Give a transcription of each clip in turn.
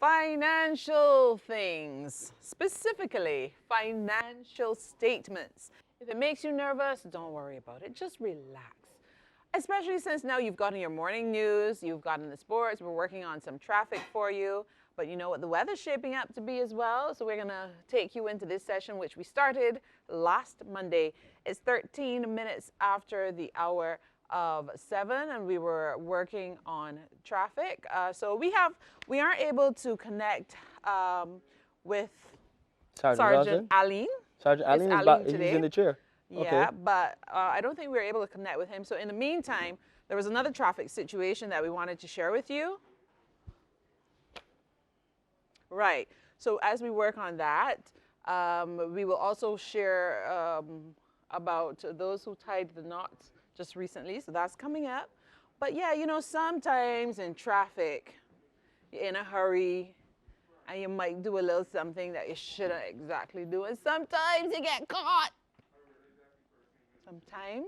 Financial things, specifically financial statements. If it makes you nervous, don't worry about it. Just relax. Especially since now you've gotten your morning news, you've gotten the sports, we're working on some traffic for you. But you know what the weather's shaping up to be as well. So we're going to take you into this session, which we started last Monday. It's 13 minutes after the hour of 7, and we were working on traffic. So we aren't able to connect with Sergeant Aline. Sergeant Aline is back. He's in the chair. Yeah, okay. But I don't think we were able to connect with him. So in the meantime, there was another traffic situation that we wanted to share with you. Right. So as we work on that, we will also share about those who tied the knots just recently. So that's coming up. But yeah, you know, sometimes in traffic, you're in a hurry and you might do a little something that you shouldn't exactly do. And sometimes you get caught. Sometimes,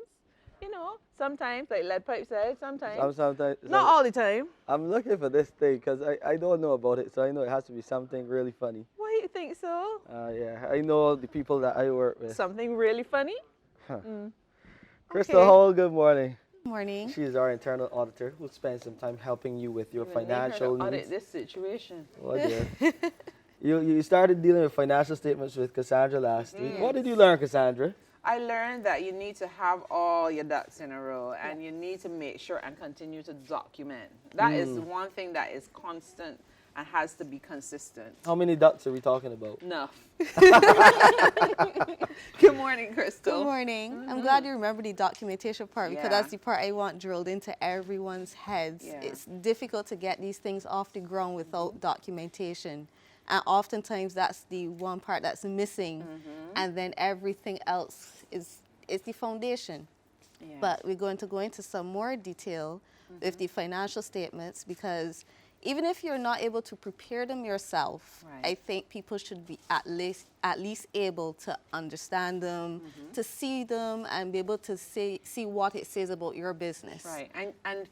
you know, sometimes, like Lead Pipe said, sometimes. Not all the time. I'm looking for this thing because I don't know about it, so I know it has to be something really funny. Why do you think so? Yeah, I know the people that I work with. Something really funny? Huh. Crystal Hall, good morning. Good morning. She is our internal auditor who spends some time helping you with your financial needs. Audit this situation. Oh dear. You started dealing with financial statements with Cassandra last week. What did you learn, Cassandra? I learned that you need to have all your ducks in a row and you need to make sure and continue to document. That is one thing that is constant and has to be consistent. How many ducks are we talking about? Enough. Good morning, Crystal. Good morning. I'm glad you remember the documentation part because that's the part I want drilled into everyone's heads. Yeah. It's difficult to get these things off the ground without documentation. And oftentimes that's the one part that's missing. And then everything else is the foundation. Yeah. But we're going to go into some more detail with the financial statements because even if you're not able to prepare them yourself, I think people should be at least able to understand them, to see them, and be able to see what it says about your business. Right. And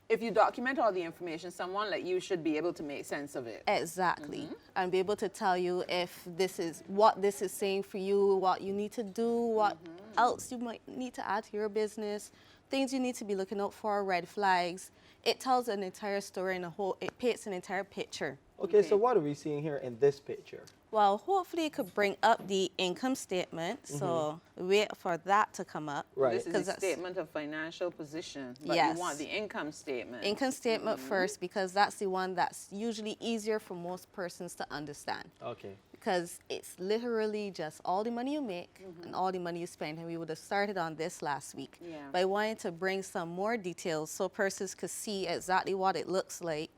if you document all the information, someone like you should be able to make sense of it. Exactly. And be able to tell you if this is what this is saying for you, what you need to do, what else you might need to add to your business, things you need to be looking out for, red flags. It tells an entire story and it paints an entire picture. Okay, so what are we seeing here in this picture? Well, hopefully it could bring up the income statement. So wait for that to come up. Right. This is a statement of financial position, but Yes. you want the income statement. Income statement first because that's the one that's usually easier for most persons to understand. Okay. Because it's literally just all the money you make and all the money you spend. And we would have started on this last week. Yeah. But I wanted to bring some more details so persons could see exactly what it looks like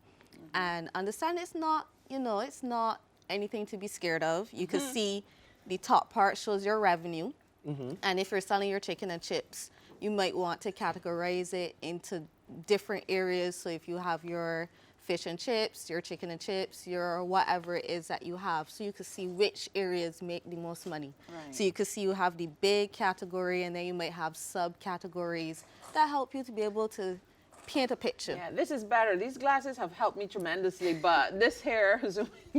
and understand it's not, you know, it's not anything to be scared of. You can see the top part shows your revenue. And if you're selling your chicken and chips, you might want to categorize it into different areas. So if you have your fish and chips, your chicken and chips, your whatever it is that you have, so you can see which areas make the most money. Right. So you can see you have the big category and then you might have subcategories that help you to be able to paint a picture. Yeah, this is better. These glasses have helped me tremendously, but this here,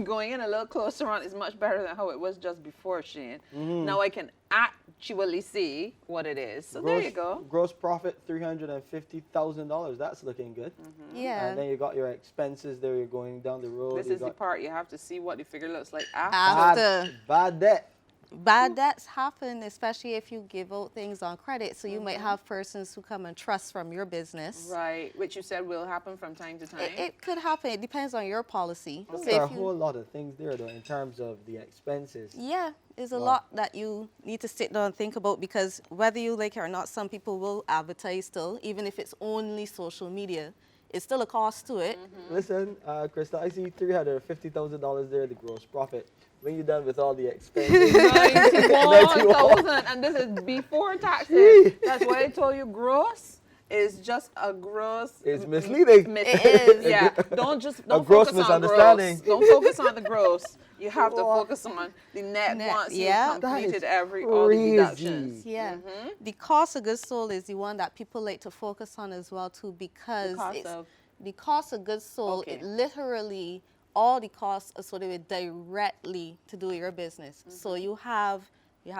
going in a little closer on, is much better than how it was just before, Shane. Now I can actually see what it is. So there you go. Gross profit, $350,000. That's looking good. Yeah. And then you got your expenses there. You're going down the road. This is the part you have to see what the figure looks like after. After. Bad debt. Bad debts happen, especially if you give out things on credit. So you might have persons who come and trust from your business. Right, which you said will happen from time to time. It could happen. It depends on your policy. There So are a if you, whole lot of things there, though, in terms of the expenses. yeah, there's a lot that you need to sit down and think about because whether you like it or not, some people will advertise still, even if it's only social media. It's still a cost to it. Listen, Krista, I see $350,000 there, the gross profit. When you're done with all the expenses, 91,000, and this is before taxes. That's why I told you gross is just a gross. It's misleading. It is. Yeah. Don't gross focus on misunderstanding. gross. Don't focus on the gross. You have to focus on the net once yeah. you've completed That is all the crazy. deductions. Yeah. The cost of goods sold is the one that people like to focus on as well too because The cost it's of? the cost of goods sold, Okay. it literally all the costs associated directly to do your business. So you have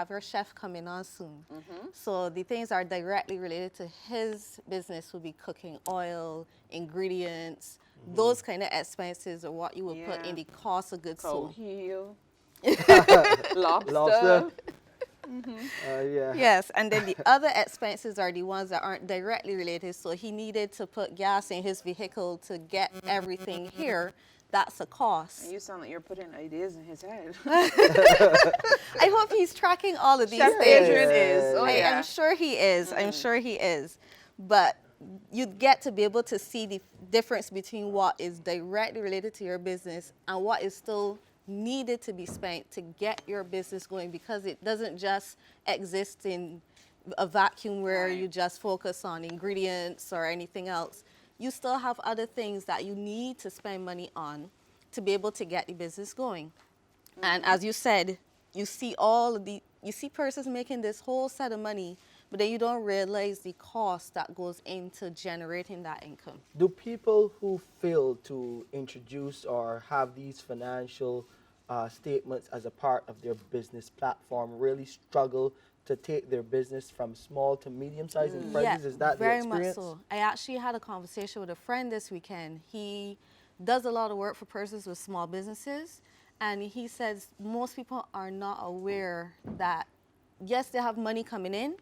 your chef coming on soon. So the things are directly related to his business will be cooking oil, ingredients, those kind of expenses are what you would put in the cost of goods sold. Coquille. Lobster. Lobster. Yeah. Yes, and then the other expenses are the ones that aren't directly related. So he needed to put gas in his vehicle to get everything here. That's a cost. You sound like you're putting ideas in his head. I hope he's tracking all of these Chef things. Adrian is. Oh, yeah. I'm sure he is. I'm sure he is. But you get to be able to see the difference between what is directly related to your business and what is still needed to be spent to get your business going, because it doesn't just exist in a vacuum where you just focus on ingredients or anything else. You still have other things that you need to spend money on to be able to get the business going. And as you said, you see persons making this whole set of money, but then you don't realize the cost that goes into generating that income. Do people who fail to introduce or have these financial statements as a part of their business platform really struggle to take their business from small to medium-sized enterprises? Is that the very experience? much so. I actually had a conversation with a friend this weekend. He does a lot of work for persons with small businesses, and he says most people are not aware that, yes, they have money coming in,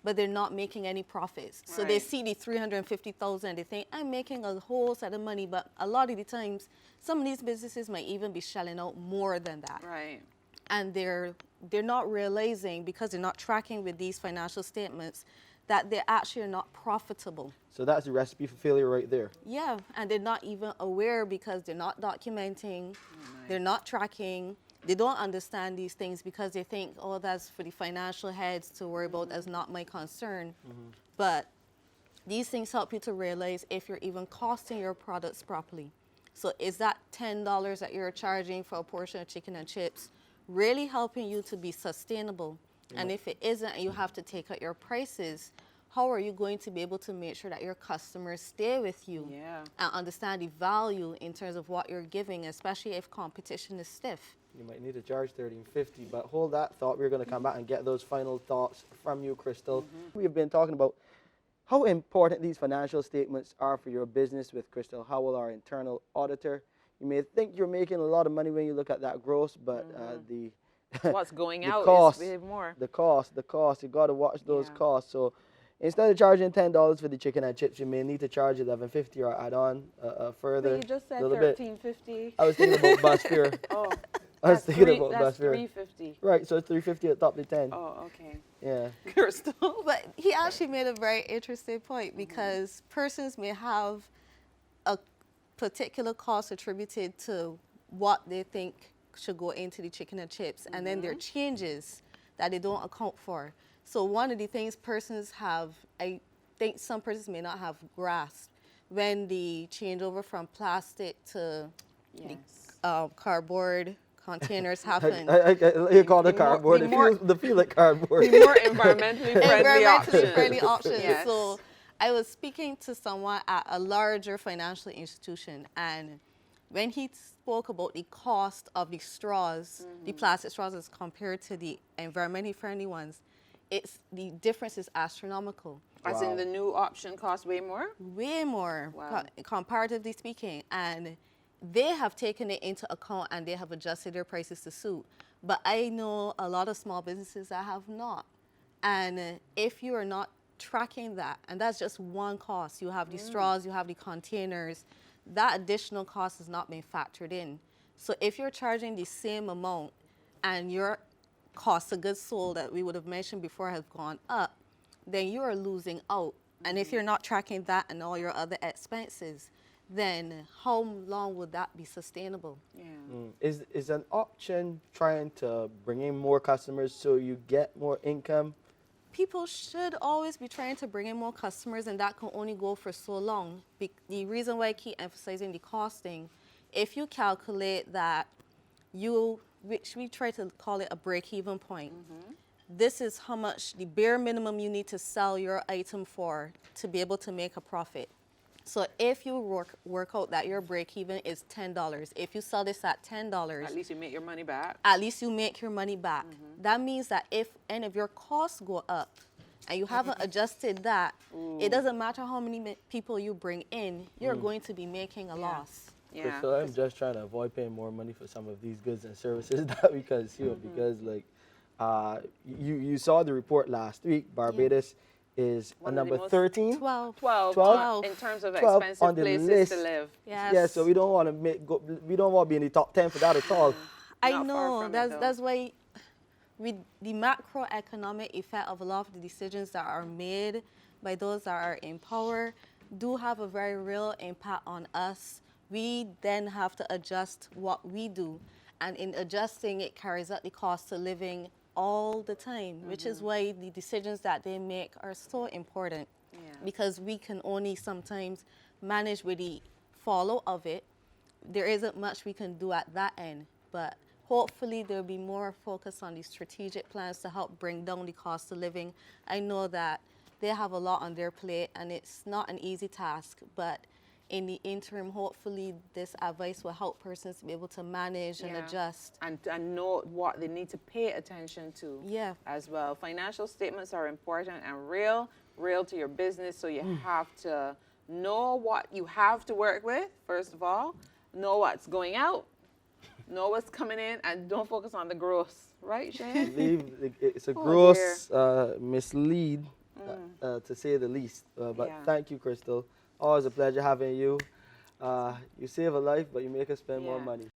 but they're not making any profits. So they see the 350,000, they think, I'm making a whole set of money, but a lot of the times, some of these businesses might even be shelling out more than that. Right. And they're not realizing, because they're not tracking with these financial statements, that they actually are not profitable. So that's the recipe for failure right there. Yeah, and they're not even aware because they're not documenting, they're not tracking, they don't understand these things because they think, oh, that's for the financial heads to worry about, that's not my concern. But these things help you to realize if you're even costing your products properly. So is that $10 that you're charging for a portion of chicken and chips really helping you to be sustainable? And if it isn't and you have to take out your prices, how are you going to be able to make sure that your customers stay with you and understand the value in terms of what you're giving, especially if competition is stiff? You might need to charge $13.50, but hold that thought. We're going to come back and get those final thoughts from you, Crystal. We've been talking about how important these financial statements are for your business with Crystal Howell, our internal auditor. You may think you're making a lot of money when you look at that gross, but What's going out cost, is way more. The cost. You got to watch those costs. So instead of charging $10 for the chicken and chips, you may need to charge $11.50 or add on further. But you just said $13.50. I was thinking about bus fare. Oh, I was thinking about bus fare. $3.50. Right, so it's $3.50 at top of the 10. Oh, okay. Yeah. Crystal. But he actually made a very interesting point, because persons may have a particular cost attributed to what they think should go into the chicken and chips, and then there are changes that they don't account for. So one of the things persons have, I think some persons may not have grasped, when the changeover from plastic to the cardboard containers happen. You call it cardboard. They feel like cardboard. The more environmentally friendly options. friendly options. Yes. So I was speaking to someone at a larger financial institution, and when he spoke about the cost of the straws, the plastic straws as compared to the environmentally friendly ones, the difference is astronomical. As in the new option costs way more? Way more, comparatively speaking. And they have taken it into account and they have adjusted their prices to suit. But I know a lot of small businesses that have not. And if you are not tracking that, and that's just one cost, you have the straws, you have the containers, that additional cost has not been factored in. So if you're charging the same amount and your cost of goods sold that we would have mentioned before have gone up, then you are losing out. And if you're not tracking that and all your other expenses, then how long would that be sustainable? Is an option trying to bring in more customers so you get more income? People should always be trying to bring in more customers, and that can only go for so long. The reason why I keep emphasizing the costing, if you calculate that which we try to call it a break-even point, this is how much the bare minimum you need to sell your item for to be able to make a profit. So if you work out that your break even is $10, if you sell this at $10, At least you make your money back. at least you make your money back. That means that if any of your costs go up and you haven't adjusted that, it doesn't matter how many people you bring in, you're going to be making a loss. Yeah. Crystal, I'm just trying to avoid paying more money for some of these goods and services that we consume because, like, you saw the report last week. Barbados is One a of the number most- 13. 12. 12 in terms of 12 expensive on the places list. to live. Yes. Yeah, so we don't want to we don't want to be in the top 10 for that at all. I Not far know, from it, though. that's why with the macroeconomic effect of a lot of the decisions that are made by those that are in power do have a very real impact on us. We then have to adjust what we do. And in adjusting, it carries up the cost of living all the time, which is why the decisions that they make are so important. Yeah. Because we can only sometimes manage with the follow of it. There isn't much we can do at that end, but hopefully there'll be more focus on the strategic plans to help bring down the cost of living. I know that they have a lot on their plate and it's not an easy task, but in the interim, hopefully this advice will help persons to be able to manage and Yeah. adjust. And know what they need to pay attention to Yeah. as well. Financial statements are important and real to your business, so you have to know what you have to work with, first of all, know what's going out, know what's coming in, and don't focus on the gross. Right, I Shane? believe it's a Oh, gross mislead, to say the least. But Yeah. thank you, Crystal. Always a pleasure having you. You save a life, but you make us spend more Yeah. money.